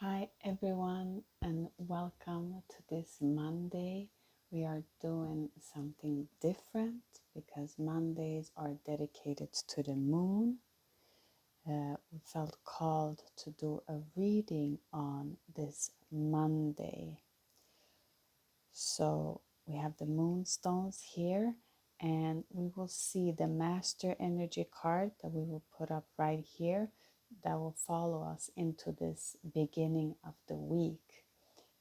Hi everyone and welcome to this Monday. We are doing something different because Mondays are dedicated to the moon. We felt called to do a reading on this Monday. So we have the moonstones here and we will see the master energy card that we will put up right here that will follow us into this beginning of the week.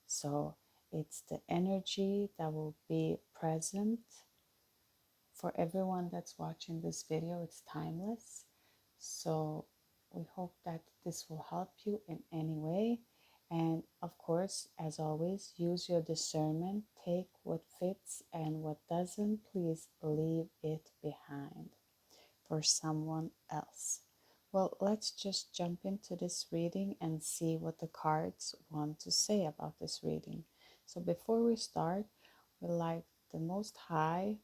So it's the energy that will be present for everyone that's watching this video. It's timeless. So we hope that this will help you in any way. And of course, as always, use your discernment. Take what fits and what doesn't. Please leave it behind for someone else. Well, let's just jump into this reading and see what the cards want to say about this reading. So before we start, we like the Most High,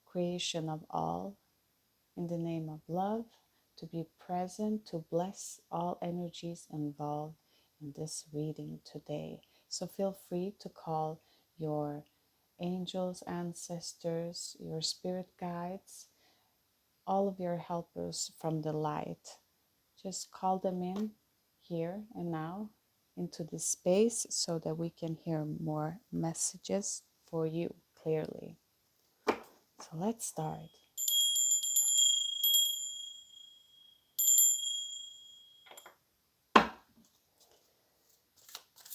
creation of all, in the name of love, to be present, to bless all energies involved in this reading today. So feel free to call your angels, ancestors, your spirit guides, all of your helpers from the light. Just call them in here and now into this space so that we can hear more messages for you clearly. So let's start.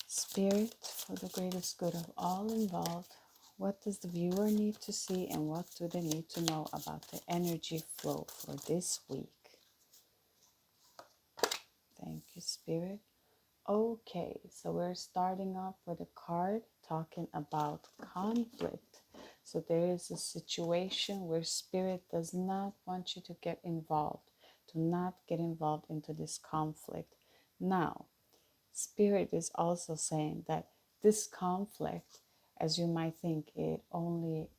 Spirit, for the greatest good of all involved, what does the viewer need to see and what do they need to know about the energy flow for this week? Thank you, Spirit. Okay, so we're starting off with a card talking about conflict. So there is a situation where Spirit does not want you to get involved. Do not get involved into this conflict. Now, Spirit is also saying that this conflict, as you might think, it only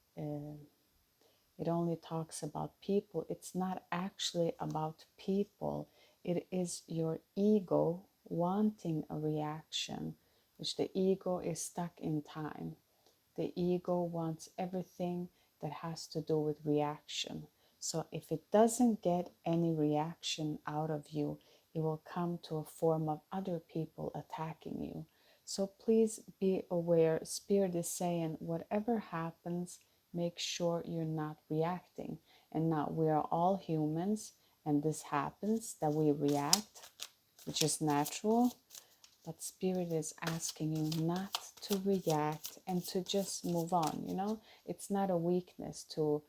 talks about people. It's not actually about people. It is your ego wanting a reaction, which the ego is stuck in time. The ego wants everything that has to do with reaction. So if it doesn't get any reaction out of you, it will come to a form of other people attacking you. So please be aware. Spirit is saying whatever happens, make sure you're not reacting. And now we are all humans, and this happens that we react, which is natural. But Spirit is asking you not to react and to just move on. It's not a weakness to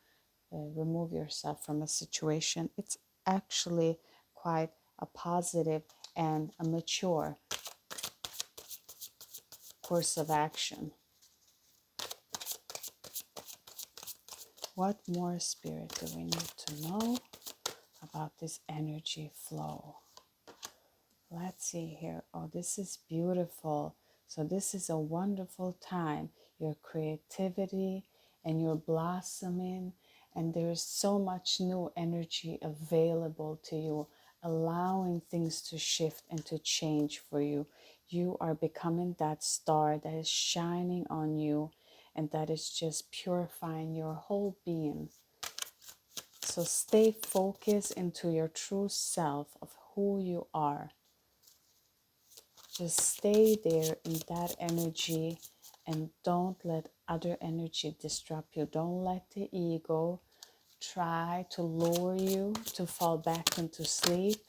remove yourself from a situation. It's actually quite a positive and a mature course of action. What more, Spirit, do we need to know about this energy flow? Let's see here. Oh, this is beautiful. So this is a wonderful time. Your creativity and your blossoming, and there's so much new energy available to you, allowing things to shift and to change for you. You are becoming that star that is shining on you and that is just purifying your whole being. So stay focused into your true self of who you are. Just stay there in that energy and don't let other energy disrupt you. Don't let the ego try to lure you to fall back into sleep,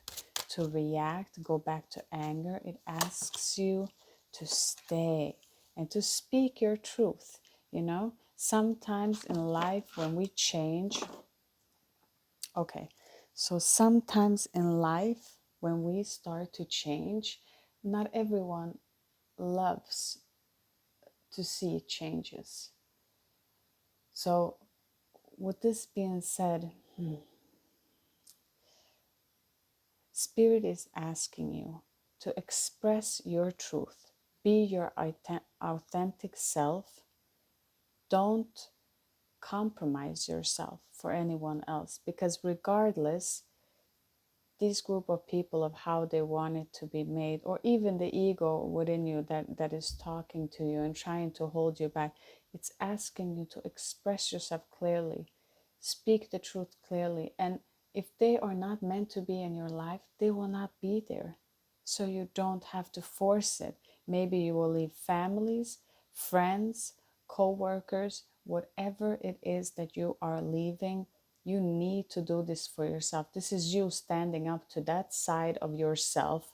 to react, go back to anger. It asks you to stay and to speak your truth. Sometimes in life when we change, so sometimes in life when we start to change, not everyone loves to see changes. So with this being said, Spirit is asking you to express your truth. Be your authentic self. Don't compromise yourself for anyone else, because regardless, these group of people of how they want it to be made, or even the ego within you that is talking to you and trying to hold you back, it's asking you to express yourself clearly, speak the truth clearly. And if they are not meant to be in your life, they will not be there. So you don't have to force it. Maybe you will leave families, friends, co-workers, whatever it is that you are leaving. You need to do this for yourself. This is you standing up to that side of yourself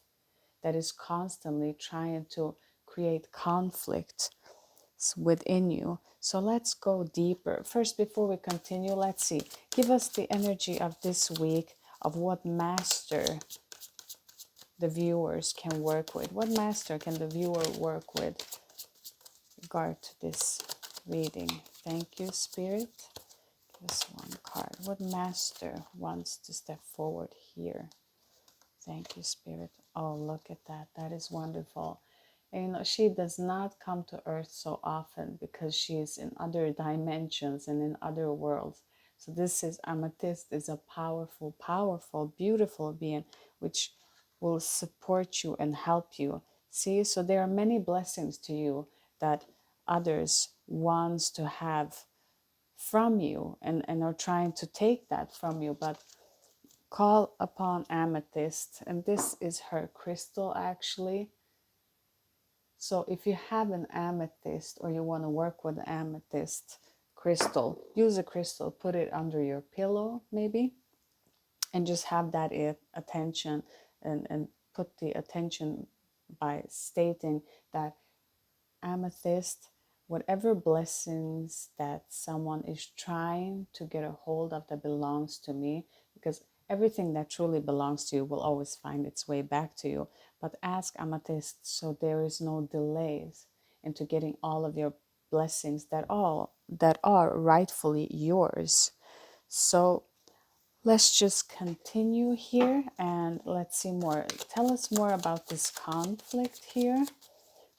that is constantly trying to create conflict within you. So let's go deeper. First, before we continue, let's see. Give us the energy of this week of what master the viewers can work with. What master can the viewer work with in regard to this reading? Thank you, Spirit. Give us one card. What master wants to step forward here? Thank you, Spirit. Oh, look at that. That is wonderful. And you know, she does not come to earth so often because she is in other dimensions and in other worlds. So this is Amethyst is a powerful, powerful, beautiful being which will support you and help you. See, so there are many blessings to you that others wants to have from you and are trying to take that from you, but call upon Amethyst, and this is her crystal actually. So if you have an amethyst or you want to work with amethyst crystal, use a crystal, put it under your pillow maybe, and just have that attention and put the attention by stating that amethyst, whatever blessings that someone is trying to get a hold of that belongs to me, because everything that truly belongs to you will always find its way back to you. But ask Amethyst so there is no delays into getting all of your blessings that are rightfully yours. So let's just continue here and let's see more. Tell us more about this conflict here.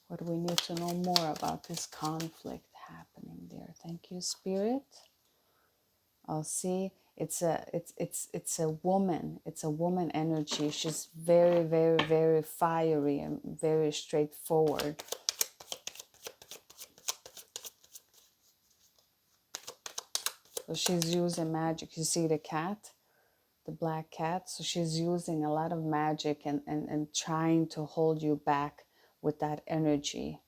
What do we need to know more about this conflict happening there? Thank you, Spirit. I'll see. It's a woman. It's a woman energy. She's very, very, very fiery and very straightforward. So she's using magic. You see the cat, the black cat. So she's using a lot of magic and trying to hold you back with that energy,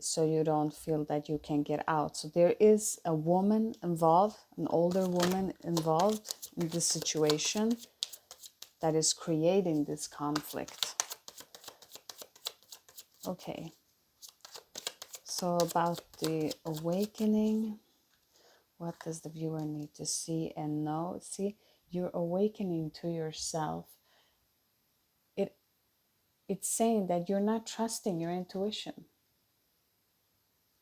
so you don't feel that you can get out. So there is a woman involved, an older woman involved in this situation that is creating this conflict. Okay. So about the awakening, what does the viewer need to see and know? See, you're awakening to yourself. It's saying that you're not trusting your intuition.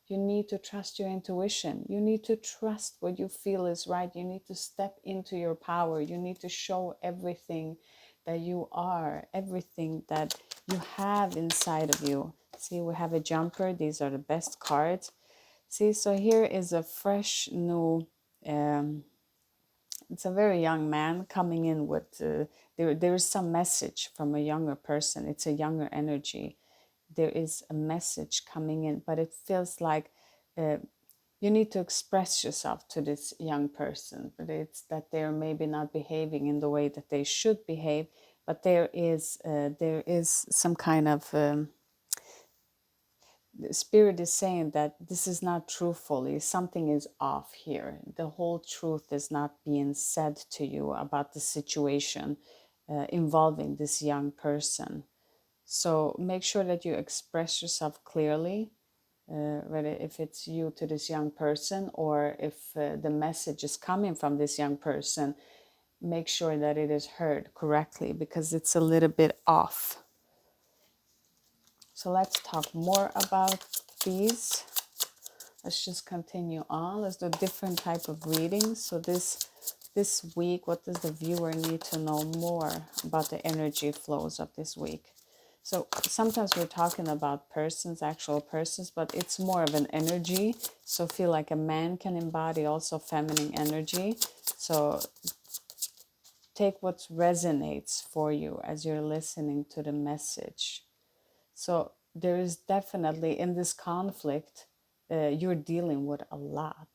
You need to trust your intuition. You need to trust what you feel is right. You need to step into your power. You need to show everything that you are, everything that you have inside of you. See, we have a jumper. These are the best cards. See, so here is a fresh new, it's a very young man coming in with, there is some message from a younger person. It's a younger energy. There is a message coming in, but it feels like you need to express yourself to this young person, but it's that they're maybe not behaving in the way that they should behave, but there is some kind of the spirit is saying that this is not truthfully, something is off here. The whole truth is not being said to you about the situation involving this young person. So make sure that you express yourself clearly, whether if it's you to this young person or if the message is coming from this young person, make sure that it is heard correctly because it's a little bit off. So let's talk more about these. Let's just continue on. Let's do different type of readings. So this week, what does the viewer need to know more about the energy flows of this week? So sometimes we're talking about persons, actual persons, but it's more of an energy. So feel like a man can embody also feminine energy. So take what resonates for you as you're listening to the message. So there is definitely in this conflict, you're dealing with a lot.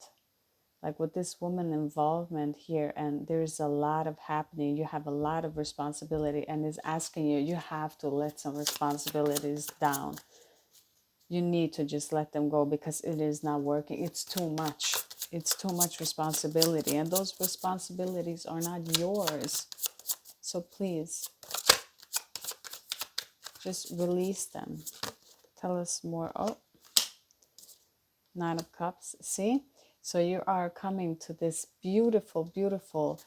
Like with this woman involvement here, and there's a lot of happening. You have a lot of responsibility, and is asking you, you have to let some responsibilities down. You need to just let them go because it is not working. It's too much. It's too much responsibility, and those responsibilities are not yours. So please, just release them. Tell us more. Oh, Nine of Cups. See? So you are coming to this beautiful, beautiful,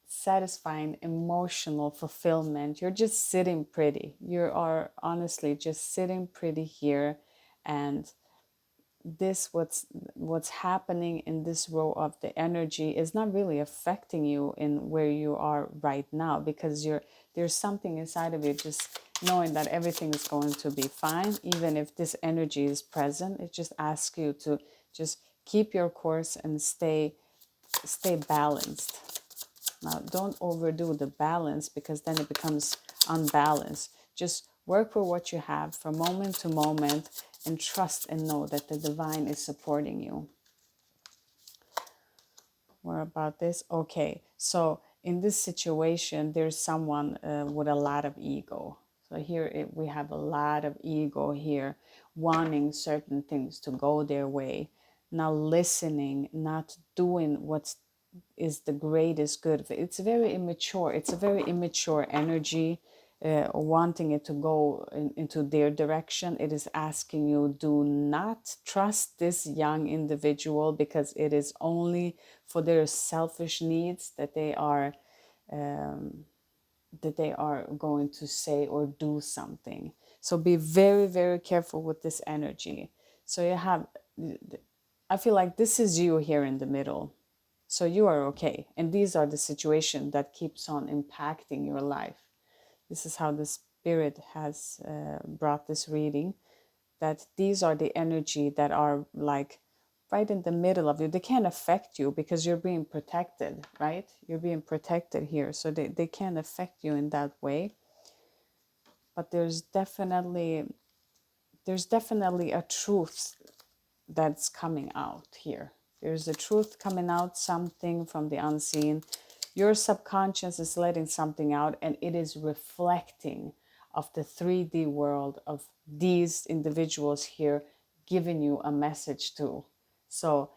satisfying emotional fulfillment. You're just sitting pretty. You are honestly just sitting pretty here, and this what's happening in this row of the energy is not really affecting you in where you are right now, because there's something inside of you just knowing that everything is going to be fine. Even if this energy is present, it just asks you to just keep your course and stay balanced. Now, don't overdo the balance, because then it becomes unbalanced. Just work with what you have from moment to moment, and trust and know that the divine is supporting you. More about this. Okay, so in this situation, there's someone with a lot of ego. So here we have a lot of ego here, wanting certain things to go their way, not listening, not doing what's is the greatest good. It's very immature. It's a very immature energy, wanting it to go into their direction. It is asking you, do not trust this young individual, because it is only for their selfish needs that they are going to say or do something. So be very, very careful with this energy. So you have, I feel like this is you here in the middle. So you are okay. And these are the situations that keeps on impacting your life. This is how the spirit has brought this reading, that these are the energy that are like right in the middle of you. They can't affect you because you're being protected, right? You're being protected here. So they can't affect you in that way. But there's definitely a truth that's coming out here. There's a truth coming out, something from the unseen. Your subconscious is letting something out, and it is reflecting of the 3D world of these individuals here, giving you a message too. So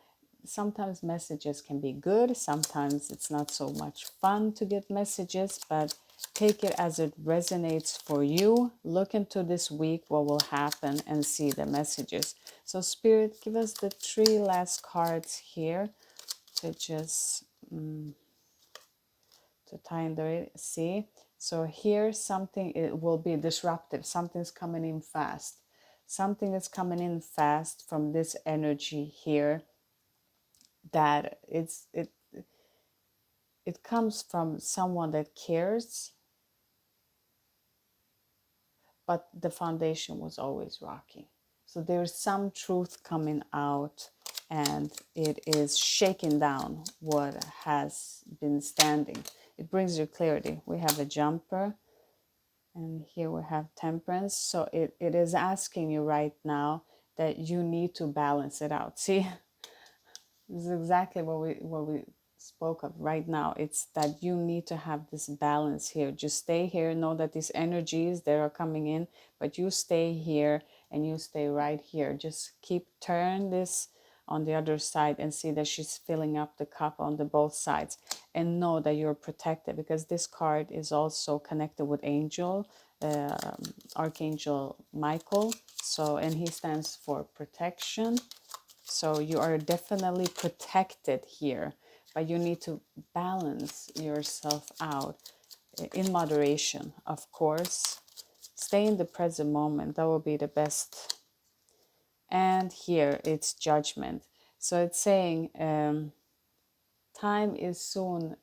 sometimes messages can be good, sometimes it's not so much fun to get messages, but take it as it resonates for you. Look into this week what will happen and see the messages. So Spirit, give us the 3 last cards here to just to tie in the see. So here something, it will be disruptive. Something's coming in fast. Something is coming in fast from this energy here, that it comes from someone that cares, but the foundation was always rocky. So there's some truth coming out, and it is shaking down what has been standing. It brings you clarity. We have a jumper, and here we have temperance. So it is asking you right now that you need to balance it out. See, this is exactly what we spoke of right now. It's that you need to have this balance here. Just stay here. Know that these energies that are coming in, but you stay here and you stay right here. Just turn this on the other side and see that she's filling up the cup on the both sides, and know that you're protected, because this card is also connected with angel, Archangel Michael. So, and he stands for protection. So you are definitely protected here, but you need to balance yourself out in moderation, of course. Stay in the present moment. That will be the best. And here it's judgment. So it's saying time is soon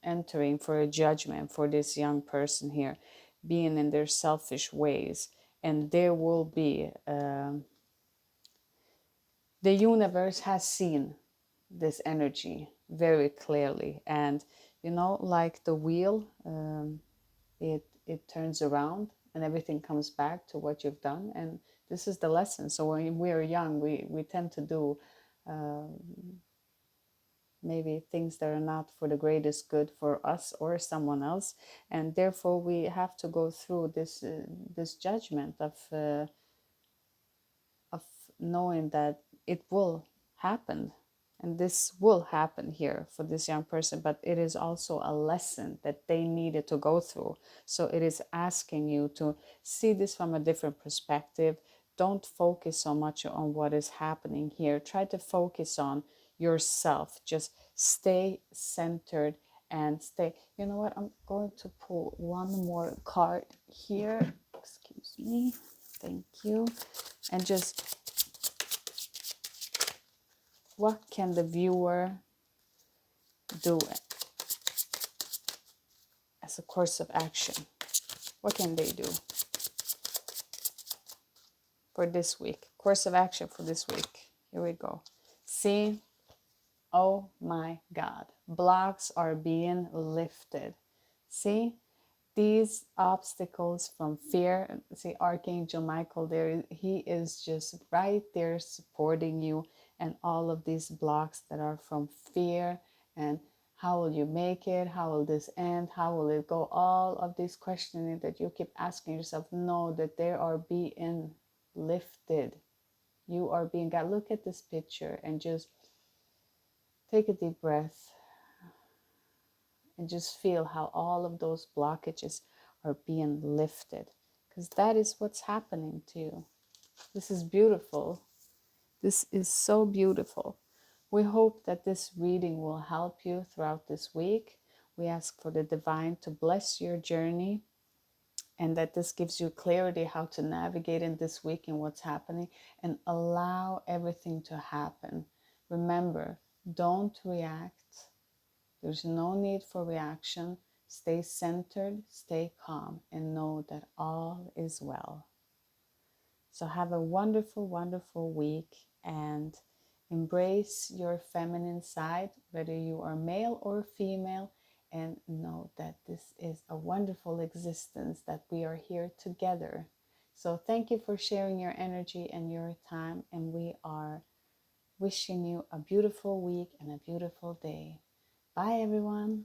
entering for a judgment for this young person here, being in their selfish ways. And there will be... the universe has seen this energy very clearly, and you know, like the wheel, it turns around and everything comes back to what you've done. And this is the lesson. So when we are young, we tend to do maybe things that are not for the greatest good for us or someone else, and therefore we have to go through this judgment of knowing that it will happen, and this will happen here for this young person, but it is also a lesson that they needed to go through. So it is asking you to see this from a different perspective. Don't focus so much on what is happening here. Try to focus on yourself. Just stay centered and stay. You know what? I'm going to pull one more card here. Excuse me. Thank you. And just, what can the viewer do as a course of action? What can they do for this week? Course of action for this week. Here we go. See, oh my God, blocks are being lifted. See, these obstacles from fear. See, Archangel Michael there, he is just right there supporting you, and all of these blocks that are from fear and how will you make it, how will this end, how will it go, all of these questioning that you keep asking yourself, know that they are being lifted. You are being God. Look at this picture and just take a deep breath and just feel how all of those blockages are being lifted, because that is what's happening to you. This is beautiful. This is so beautiful. We hope that this reading will help you throughout this week. We ask for the divine to bless your journey, and that this gives you clarity how to navigate in this week and what's happening, and allow everything to happen. Remember, don't react. There's no need for reaction. Stay centered, stay calm, and know that all is well. So have a wonderful, wonderful week, and embrace your feminine side, whether you are male or female, and know that this is a wonderful existence, that we are here together. So thank you for sharing your energy and your time, and we are wishing you a beautiful week and a beautiful day. Bye, everyone.